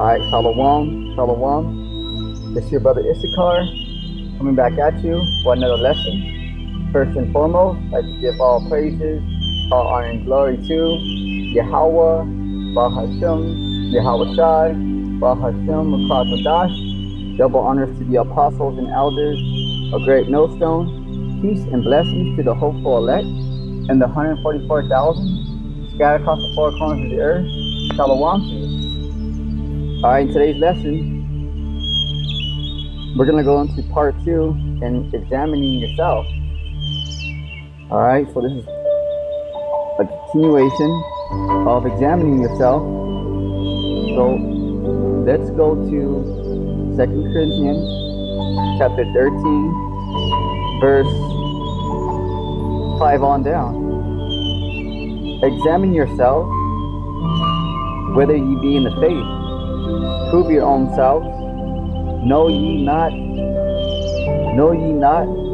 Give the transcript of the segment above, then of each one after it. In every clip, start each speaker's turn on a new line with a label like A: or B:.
A: Alright, Shalom, Shalom. This is your brother Issachar coming back at you for another lesson. First and foremost, I'd like to give all praises, all honor and glory to Yahweh, Bahashem, Yahweh Shai, Bahashem, Makratadash. Double honors to the apostles and elders, a great millstone. Peace and blessings to the hopeful elect and the 144,000 scattered across the four corners of the earth. Shalom to you. Alright, in today's lesson, we're going to go into part 2 in examining yourself. Alright, so this is a continuation of examining yourself. So let's go to 2 Corinthians chapter 13, verse 5 on down. Examine yourself, whether ye be in the faith. Prove your own selves. Know ye not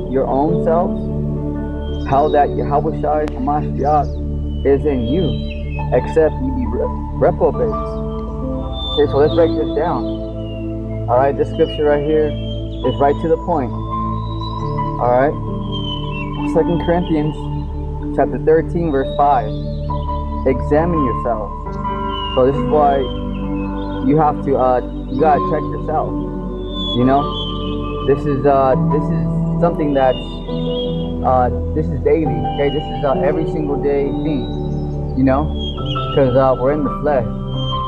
A: your own selves, how that Yahweh Shai Hamashiach is in you, except ye be reprobates. Okay, so let's break this down. Alright, this scripture right here is right to the point. Alright, 2 Corinthians chapter 13, verse 5. Examine yourself. So this is why you have to you gotta check yourself. You know, this is something that's this is daily. Okay, this is every single day thing. You know, because we're in the flesh.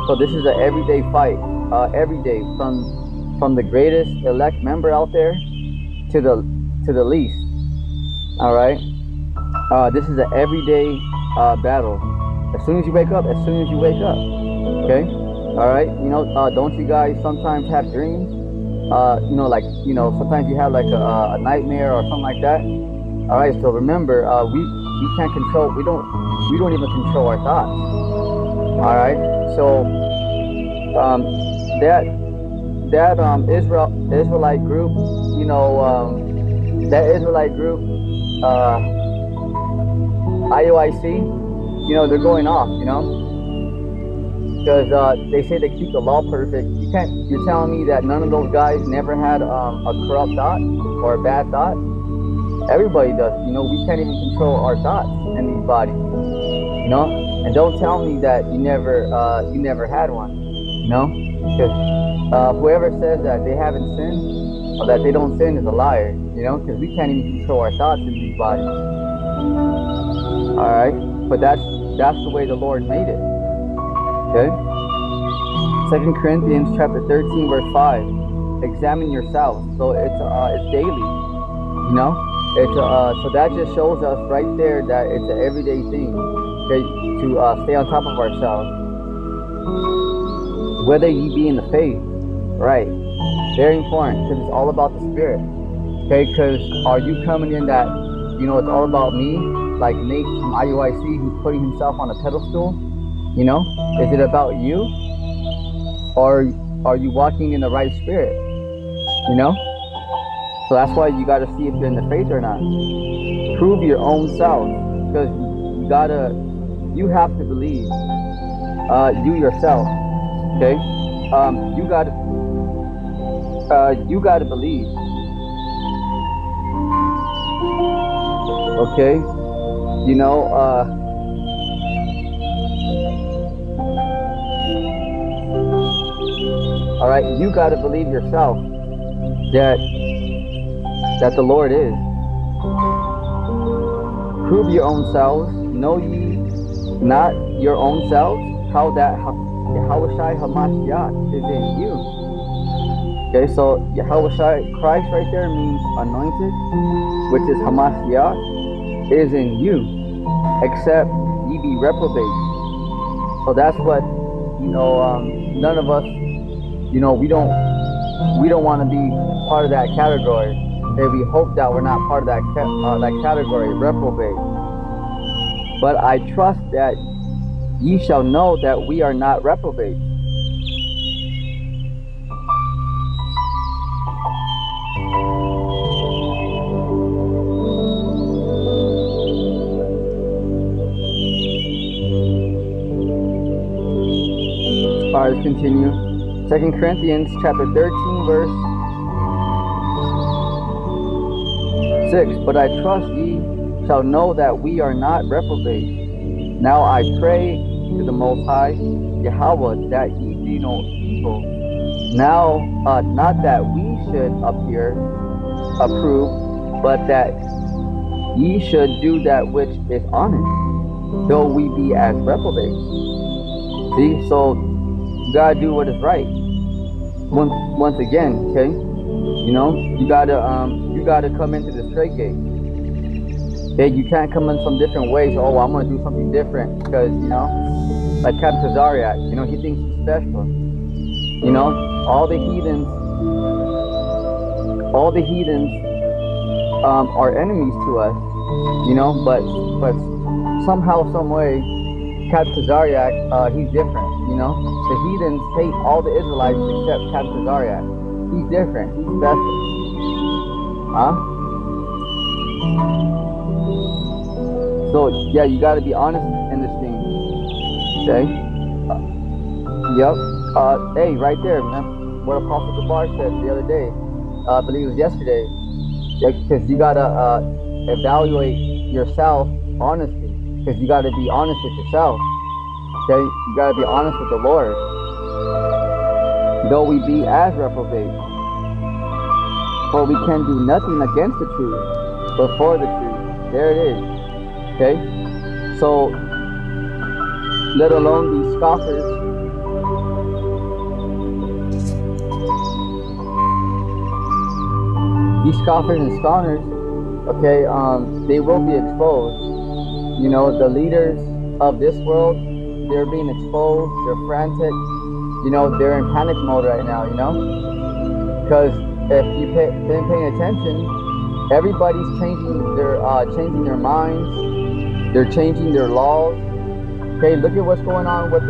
A: So this is an everyday fight. Every day, from the greatest elect member out there to the least. All right. This is an everyday battle. As soon as you wake up. Okay. All right, you know, don't you guys sometimes have dreams? You know, like, you know, sometimes you have like a nightmare or something like that. All right, so remember, we can't control. We don't even control our thoughts. All right, so that Israelite group, you know, that Israelite group, IOIC, you know, they're going off, you know. Because they say they keep the law perfect. You're telling me that none of those guys never had a corrupt thought or a bad thought? Everybody does. You know, we can't even control our thoughts in these bodies. You know, and don't tell me that you never had one. You know, because whoever says that they haven't sinned or that they don't sin is a liar. You know, because we can't even control our thoughts in these bodies. All right, but that's the way the Lord made it. Okay. 2 Corinthians chapter 13, verse 5. Examine yourselves. So it's daily. You know? It's so that just shows us right there that it's an everyday thing. Okay, to stay on top of ourselves. Whether ye be in the faith. Right. Very important, because it's all about the spirit. Okay, because are you coming in that, you know, it's all about me, like Nate from IUIC who's putting himself on a pedestal? You know, is it about you, or are you walking in the right spirit? You know, so that's why you got to see if you're in the faith or not. Prove your own self, because you have to believe. You yourself, okay? You got to believe. Okay, you know. All right, you got to believe yourself that the Lord is. Prove your own selves. Know ye not your own selves, how that Yahweh Shai Hamashiach is in you. Okay, so Yahweh Shai, Christ right there means anointed, which is Hamashiach, is in you, except ye be reprobates. So that's what, you know, none of us, you know, we don't want to be part of that category. Okay, we hope that we're not part of that category, reprobate. But I trust that ye shall know that we are not reprobate. Alright, let's continue. 2 Corinthians chapter 13, verse 6. But I trust ye shall know that we are not reprobate. Now I pray to the Most High, Yahweh, that ye do no evil. Now, not that we should appear approved, but that ye should do that which is honest, though we be as reprobates. See, so you gotta do what is right. Once again, okay? You know, you gotta come into the straight gate. Okay, you can't come in some different ways. Oh, I'm gonna do something different because like Captain Zariak, he thinks he's special. All the heathens are enemies to us. But somehow, some way, Captain Zariak, he's different. The heathens hate all the Israelites except Captain Zariak. He's different. He's special. Huh? So yeah, you got to be honest in this thing. Okay. Yep. Hey, right there, man. What Apostle Gabar said the other day. I believe it was yesterday. Because you gotta evaluate yourself honestly. Because you gotta be honest with yourself. Okay. You gotta be honest with the Lord. Though we be as reprobate, for we can do nothing against the truth, but for the truth. There it is. Okay? So, let alone these scoffers, and scorners, okay, they will be exposed. The leaders of this world, they're being exposed, they're frantic, they're in panic mode right now, because if you've been paying attention, everybody's changing their minds, they're changing their laws. Okay, look at what's going on with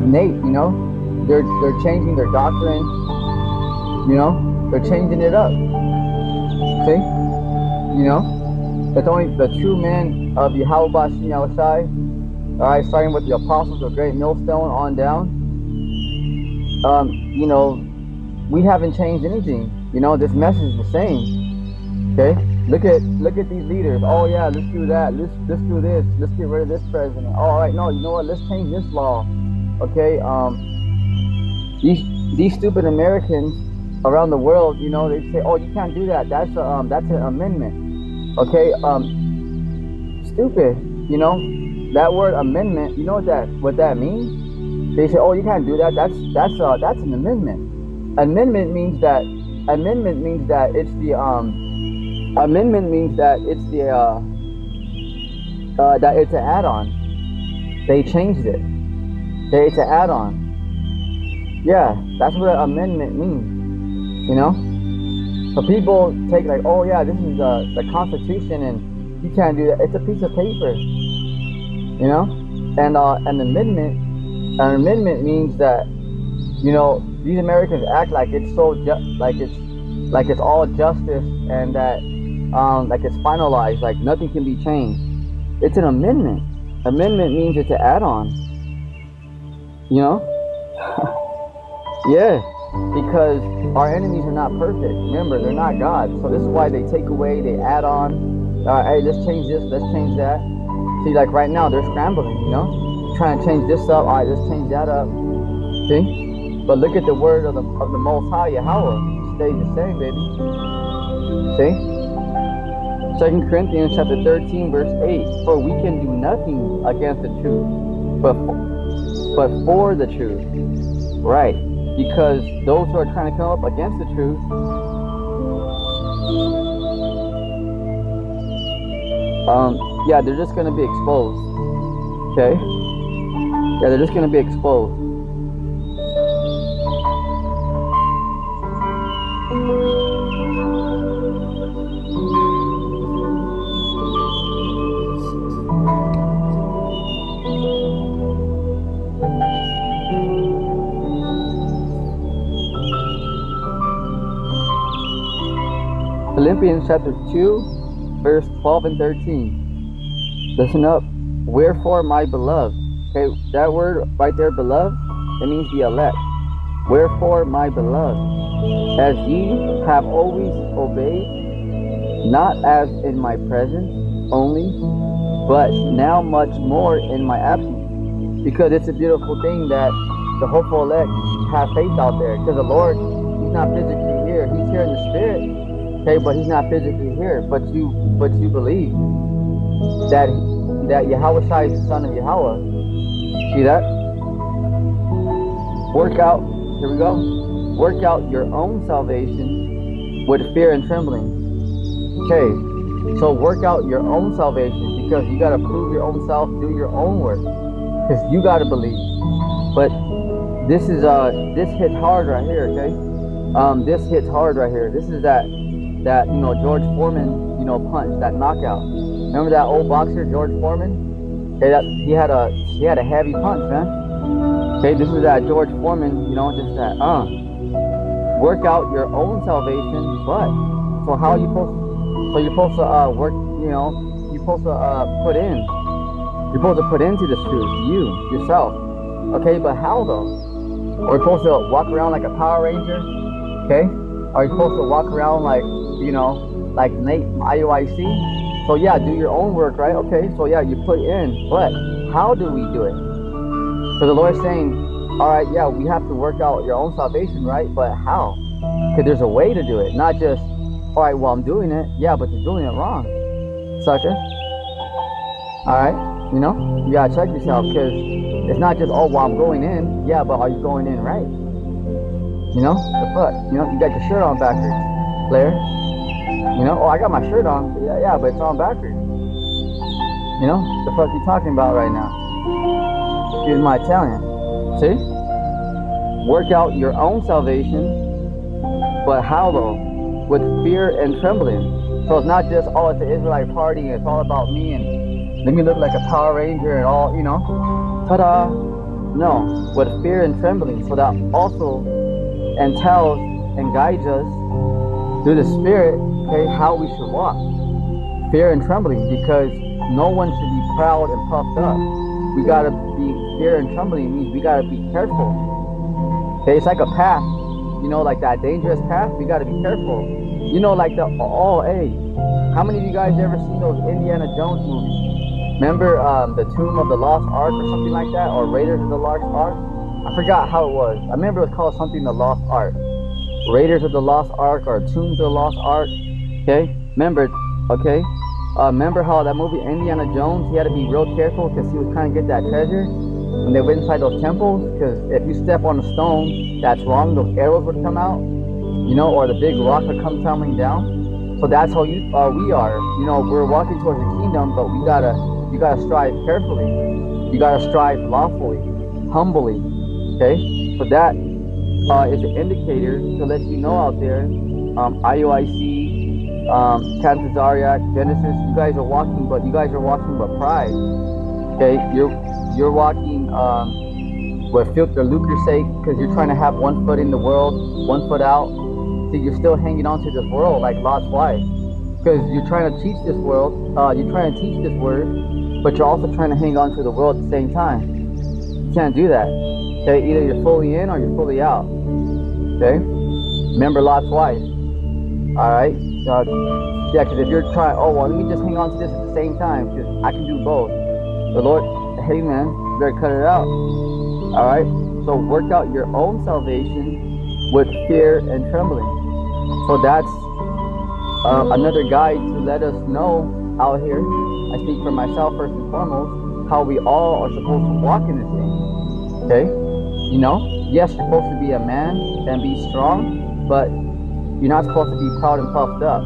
A: Nate. They're changing their doctrine. They're changing it up. See, it's only the true men of Yahweh Bashim Yahushai. All right, starting with the apostles of Great Millstone on down. We haven't changed anything. This message is the same. Okay, look at these leaders. Oh yeah, let's do that. Let's do this. Let's get rid of this president. All right, no, you know what? Let's change this law. Okay, these stupid Americans around the world, they say, oh, you can't do that. That's an amendment. Okay, stupid. That word amendment. You know what that means? They say, oh, you can't do that. That's an amendment. Amendment means that it's the that it's an add-on. They changed it. It's an add-on. Yeah, that's what an amendment means. So people take like, oh yeah, this is the Constitution, and you can't do that. It's a piece of paper. And an amendment means that these Americans act like it's so like it's all justice, and that like it's finalized, like nothing can be changed. It's an amendment. Amendment means it's an add-on. Yeah, because our enemies are not perfect. Remember, they're not God. So this is why they take away, they add on. Hey, let's change this, let's change that. See, like right now, they're scrambling, trying to change this up. All right, let's change that up. See? But look at the word of the Most High, Yahweh. It stays the same, baby. See? 2 Corinthians chapter 13, verse 8. For we can do nothing against the truth, but for the truth. Right. Because those who are trying to come up against the truth, yeah, they're just going to be exposed. Okay? Yeah, they're just going to be exposed. Philippians chapter 2, verse 12 and 13. Listen up. Wherefore, my beloved. Okay, that word right there, beloved, it means the elect. Wherefore, my beloved, as ye have always obeyed, not as in my presence only, but now much more in my absence. Because it's a beautiful thing that the hopeful elect have faith out there. Because the Lord, He's not physically here. He's here in the spirit. Okay, but He's not physically here. But you believe that Yahweh is the son of Yahweh. See that? Work out. Here we go. Work out your own salvation with fear and trembling. Okay, so work out your own salvation because you got to prove your own self, do your own work, because you got to believe. But this hits hard right here. Okay, this hits hard right here. This is that George Foreman punch, that knockout. Remember that old boxer George Foreman? Okay, he had a heavy punch, man. Okay, this is that George Foreman, just that work out your own salvation, but so how are you supposed to, so you're supposed to work, you're supposed to put into this truth, yourself. Okay, but how though? Are you supposed to walk around like a Power Ranger? Okay? Are you supposed to walk around like Nate from IUIC? So yeah, do your own work, right? Okay, so yeah, you put in, but how do we do it? So the Lord's saying, all right, yeah, we have to work out your own salvation, right? But how? Because there's a way to do it, not just, all right, well, I'm doing it. Yeah, but you're doing it wrong, sucker. All right, you gotta check yourself, because it's not just, oh, well, I'm going in. Yeah, but are you going in right? The fuck? You got your shirt on backwards, Blair. Oh, I got my shirt on. Yeah, but it's on backwards. The fuck you talking about right now? Excuse my Italian. See? Work out your own salvation, but how though? With fear and trembling. So it's not just, oh, it's an Israelite party and it's all about me and let me look like a Power Ranger and all, ta-da. No, with fear and trembling. So that also entails and guides us through the Spirit, okay, how we should walk. Fear and trembling, because no one should be proud and puffed up. We gotta be, fear and trembling means we gotta be careful. Okay, it's like a path, like that dangerous path. We gotta be careful. Like how many of you guys ever seen those Indiana Jones movies? Remember the Tomb of the Lost Ark or something like that, or Raiders of the Lost Ark? I forgot how it was. I remember it was called something the Lost Ark, Raiders of the Lost Ark, or Tombs of the Lost Ark. Okay, remember? Okay. Remember how that movie Indiana Jones, he had to be real careful because he was trying to get that treasure when they went inside those temples, because if you step on a stone that's wrong, those arrows would come out, or the big rock would come tumbling down. So that's how we are. We're walking towards the kingdom, but you gotta strive carefully. You gotta strive lawfully, humbly. Okay? So that is an indicator to let you know out there, IUIC, Kansas Zariac, Genesis, you guys are walking but pride. Okay, you're walking with filth or lucre's sake, because you're trying to have one foot in the world, one foot out. See, you're still hanging on to this world like Lot's wife, because you're trying to teach this world, you're trying to teach this word, but you're also trying to hang on to the world at the same time. You can't do that. Okay, either you're fully in or you're fully out. Okay, remember Lot's wife. All right. Yeah, because if you're trying, oh, well, let me just hang on to this at the same time, because I can do both. The Lord, hey, man, you better cut it out. All right? So work out your own salvation with fear and trembling. So that's another guide to let us know out here, I speak for myself first and foremost, how we all are supposed to walk in this thing. Okay? Yes, you're supposed to be a man and be strong, but you're not supposed to be proud and puffed up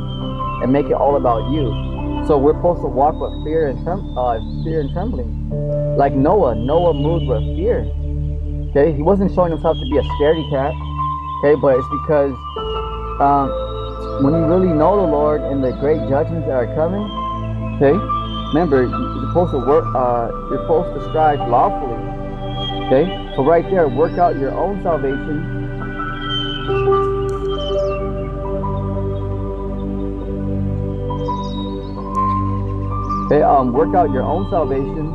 A: and make it all about you. So we're supposed to walk with fear and trembling. Like Noah moved with fear. Okay, he wasn't showing himself to be a scaredy cat. Okay, but it's because when you really know the Lord and the great judgments that are coming, okay, remember you're supposed to work. You're supposed to strive lawfully. Okay, so right there, work out your own salvation. Okay, work out your own salvation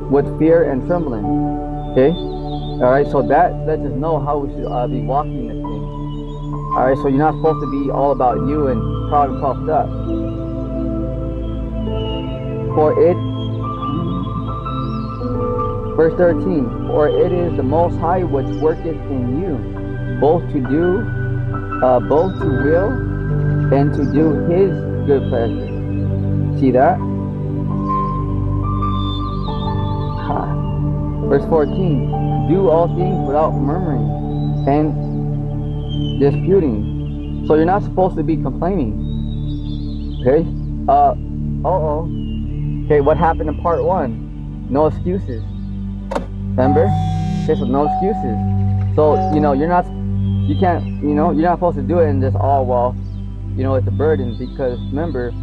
A: with fear and trembling. Okay? Alright, so that lets us know how we should be walking this thing. Alright, so you're not supposed to be all about you and proud and puffed up. For it, verse 13, for it is the Most High which worketh in you, both to will and to do His good pleasure. See that? Verse 14, do all things without murmuring and disputing. So you're not supposed to be complaining. Okay? Okay, what happened in part 1? No excuses. Remember? Okay, so no excuses. So, you're not supposed to do it and just, it's a burden, because remember,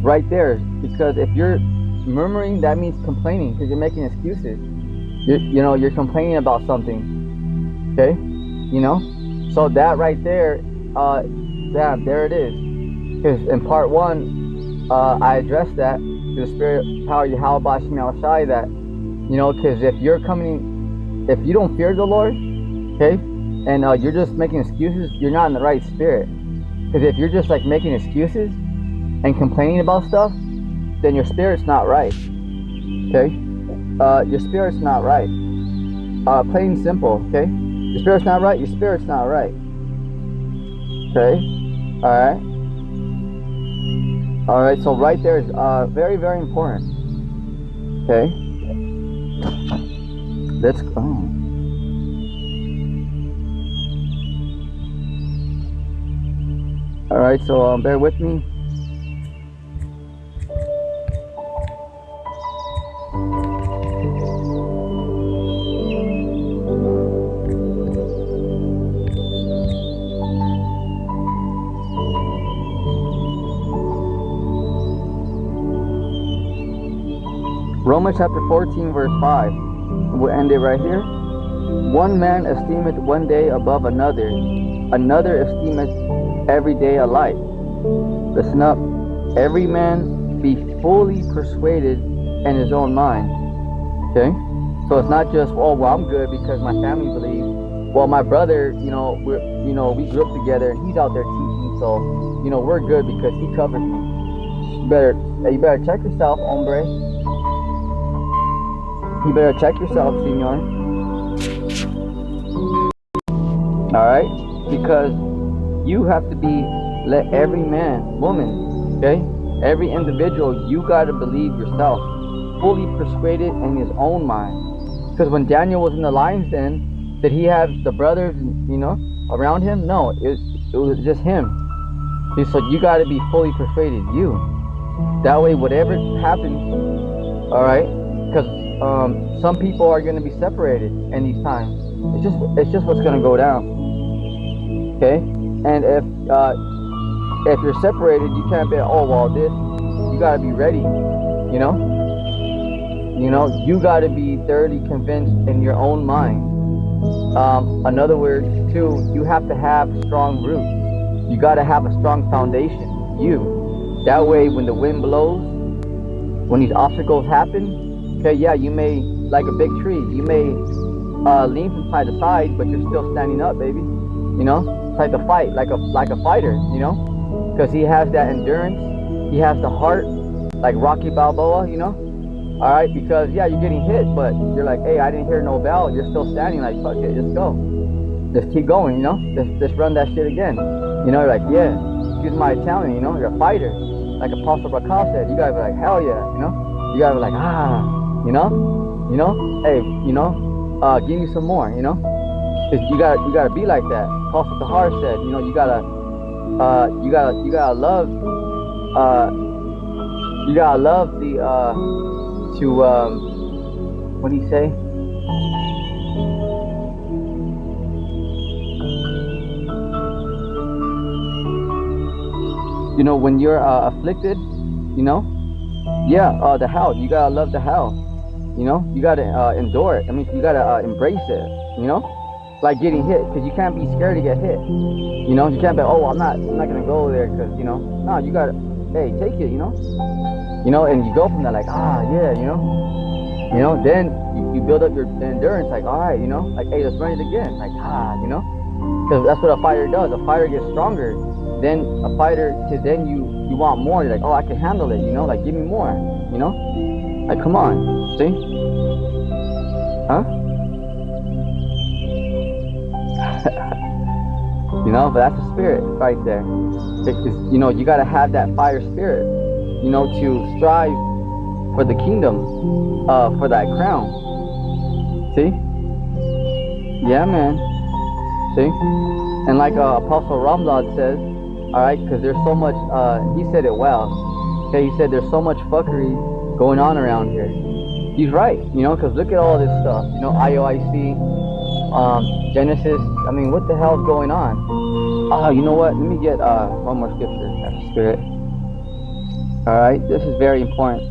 A: right there, because if you're murmuring, that means complaining, because you're making excuses. You're complaining about something. Okay? So that right there, there it is. Because in part 1, I addressed that through the Spirit power Yahweh Shemel Shai, that, because if you don't fear the Lord, okay, and you're just making excuses, you're not in the right spirit. Because if you're just like making excuses and complaining about stuff, then your spirit's not right. Okay? Your spirit's not right. Plain and simple, okay? Your spirit's not right, your spirit's not right. Okay? Alright? Alright, so right there is very, very important. Okay? Let's go. Alright, so bear with me. Romans chapter 14 verse 5. We'll end it right here. One man esteemeth one day above another, another esteemeth every day alike. Listen up. Every man be fully persuaded in his own mind. Okay? So it's not just, I'm good because my family believes. Well, my brother, we grew up together and he's out there teaching, so we're good because he covers me. You better check yourself, hombre. You better check yourself, senor. Alright? Because you have to let every man, woman, okay? Every individual, you got to believe yourself. Fully persuaded in his own mind. Because when Daniel was in the lion's den, did he have the brothers, around him? No, it was just him. See, so you got to be fully persuaded, you. That way, whatever happens, alright? Because some people are going to be separated in these times. It's just what's going to go down. Okay? And if you're separated, you can't be, you got to be ready. You got to be thoroughly convinced in your own mind. In other words, too, you have to have strong roots. You got to have a strong foundation. That way, when the wind blows, when these obstacles happen, okay, yeah, you may, like a big tree, you may lean from side to side, but you're still standing up, baby. It's like the fight, like a fighter, because he has that endurance, he has the heart, like Rocky Balboa, Alright, because yeah, you're getting hit, but you're like, hey, I didn't hear no bell, you're still standing, like, fuck it, just go. Just keep going, just run that shit again. You're like, yeah, excuse my Italian, you're a fighter. Like Apostle Brakal said, you gotta be like, hell yeah, you gotta be like, hey, give me some more, because you gotta be like that. Apostle Tahar said, you gotta love, what do you say? When you're afflicted, the hell, you gotta love the hell. You gotta endure it. I mean, you gotta embrace it. Like getting hit, because you can't be scared to get hit. You can't be, I'm not gonna go there, because no, you gotta, hey, take it. And you go from there like, yeah, You know, then you build up your endurance, like, all right, you know, like, hey, let's run it again. Like, you know, because that's what a fighter does. A fighter gets stronger. Then a fighter, then you want more. You're like, oh, I can handle it, you know, like, give me more, you know? Like, come on, see? Huh? You know, but that's the spirit right there. Because, you know, you got to have that fire spirit, you know, to strive for the kingdom, for that crown. See? Yeah, man. See? And like Apostle Ramlad says, all right, because there's so much, he said it well. Okay, he said there's so much fuckery going on around here. He's right, you know, because look at all this stuff, you know, IOIC, Genesis. I mean, what the hell's going on? Oh, you know what? Let me get one more scripture. That's the spirit. All right, this is very important.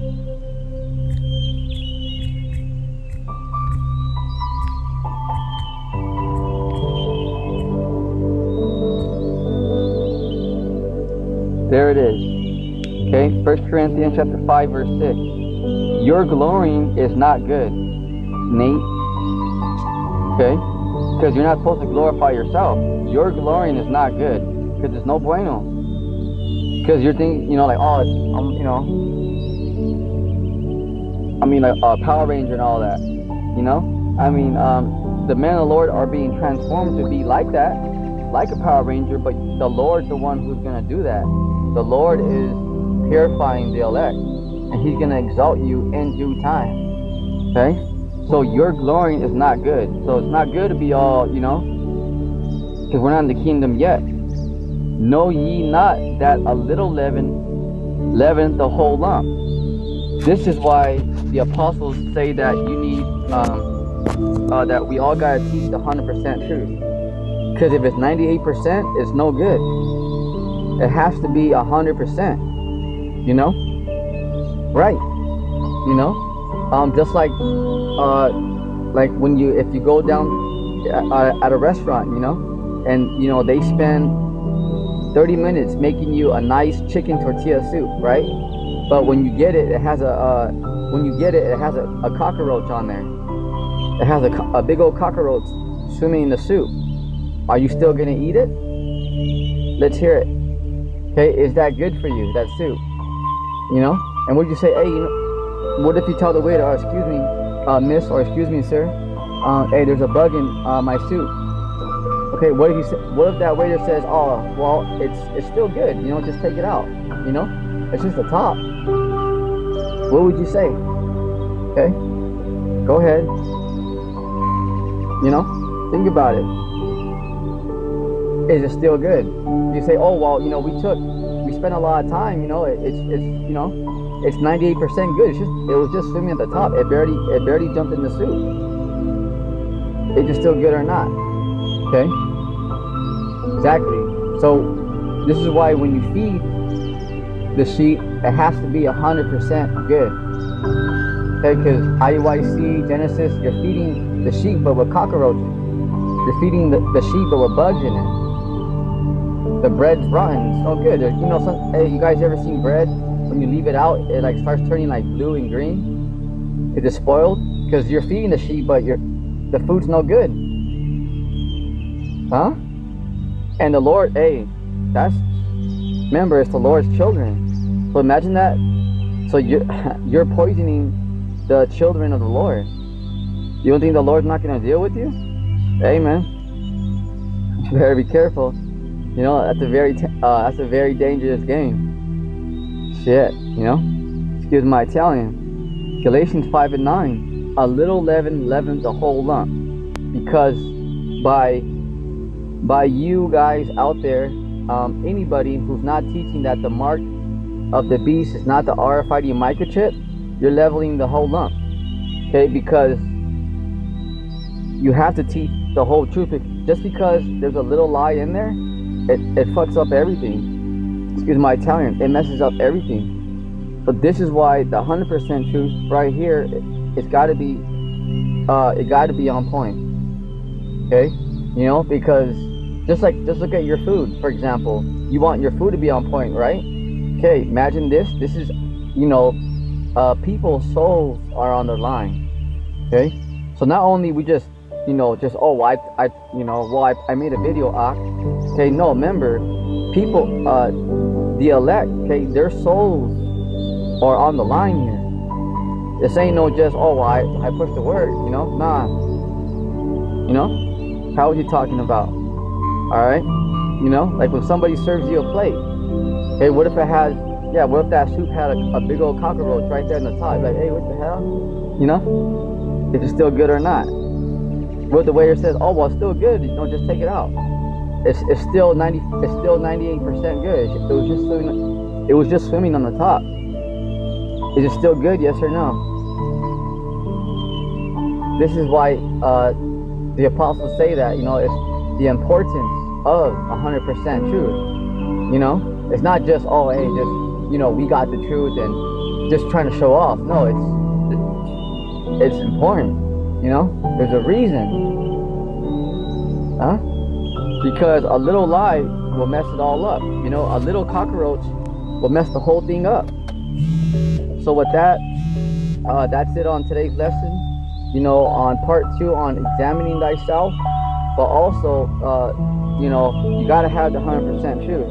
A: There it is. Okay, 1 Corinthians chapter 5, verse 6. Your glorying is not good, Nate. Okay? Because you're not supposed to glorify yourself. Your glorying is not good. Because it's no bueno. Because you're thinking, you know, like, oh, it's, you know, I mean, like Power Ranger and all that. You know? I mean, the men of the Lord are being transformed to be like that. Like a Power Ranger, but the Lord's the one who's going to do that. The Lord is purifying the elect, and He's going to exalt you in due time. Okay? So your glorying is not good. So it's not good to be all, you know, because we're not in the kingdom yet. Know ye not that a little leaven leaveneth the whole lump? This is why the apostles say that you need, that we all got to teach the 100% truth. Because if it's 98%, it's no good. It has to be 100%, you know? Right. You know? Just like when if you go down at a restaurant, you know, and, you know, they spend 30 minutes making you a nice chicken tortilla soup, right? But when you get it, it has a cockroach on there. It has a big old cockroach swimming in the soup. Are you still gonna eat it? Let's hear it. Okay, is that good for you, that soup? You know? And would you say, hey, you know, what if you tell the waiter, excuse me, miss, or excuse me, sir, hey, there's a bug in my soup. Okay, what if that waiter says, oh, well, it's still good, you know, just take it out, you know? It's just the top. What would you say? Okay, go ahead. You know, think about it. Is it still good? You say, oh, well, you know, we spent a lot of time, you know, it's you know, it's 98% good. It was just swimming at the top. It barely jumped in the soup. Is it still good or not? Okay? Exactly. So this is why when you feed the sheep, it has to be 100% good. Okay, because IUIC, Genesis, you're feeding the sheep but with cockroaches. You're feeding the sheep but with bugs in it. The bread's rotten. It's no good. You know, hey, you guys ever seen bread? When you leave it out, it like starts turning like blue and green. It's spoiled because you're feeding the sheep, but the food's no good. Huh? And the Lord, hey, remember, it's the Lord's children. So imagine that. So you're poisoning the children of the Lord. You don't think the Lord's not going to deal with you? Hey, man, you better be careful. You know, that's a very dangerous game. Shit, you know? Excuse my Italian. Galatians 5:9. A little leaven leavens the whole lump. Because by you guys out there, anybody who's not teaching that the mark of the beast is not the RFID microchip, you're leveling the whole lump. Okay, because you have to teach the whole truth. Just because there's a little lie in there, it fucks up everything. Excuse my Italian. It messes up everything. So this is why the 100% truth right here, it got to be on point. Okay, you know, because just look at your food, for example. You want your food to be on point, right? Okay, imagine this. This is, you know, people's souls are on the line. Okay, so not only we just I made a video. Okay, no, remember, people, the elect, okay, their souls are on the line here. This ain't no just, I pushed the word, nah, how is he talking about? All right, like when somebody serves you a plate, okay, what if it has, what if that soup had a big old cockroach right there in the top? Like, hey, what the hell? Is it still good or not? What the waiter says, it's still good, just take it out. It's still 98% good. It was just swimming on the top. Is it still good? Yes or no? This is why the apostles say that, it's the importance of 100% truth. It's not just, we got the truth and just trying to show off. No, it's important. There's a reason. Because a little lie will mess it all up. A little cockroach will mess the whole thing up. So with that, that's it on today's lesson. On part 2 on examining thyself. But also, you gotta have the 100% truth.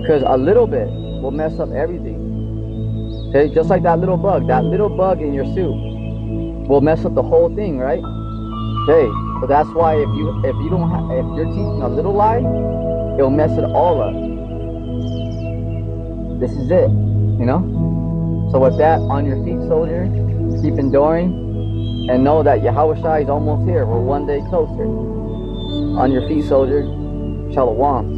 A: Because a little bit will mess up everything. Okay, just like that little bug. That little bug in your soup will mess up the whole thing, right? Okay, so that's why if you're teaching a little lie, it'll mess it all up. This is it, So with that, on your feet, soldier, keep enduring, and know that Yahushua is almost here. We're one day closer. On your feet, soldier. Shalom.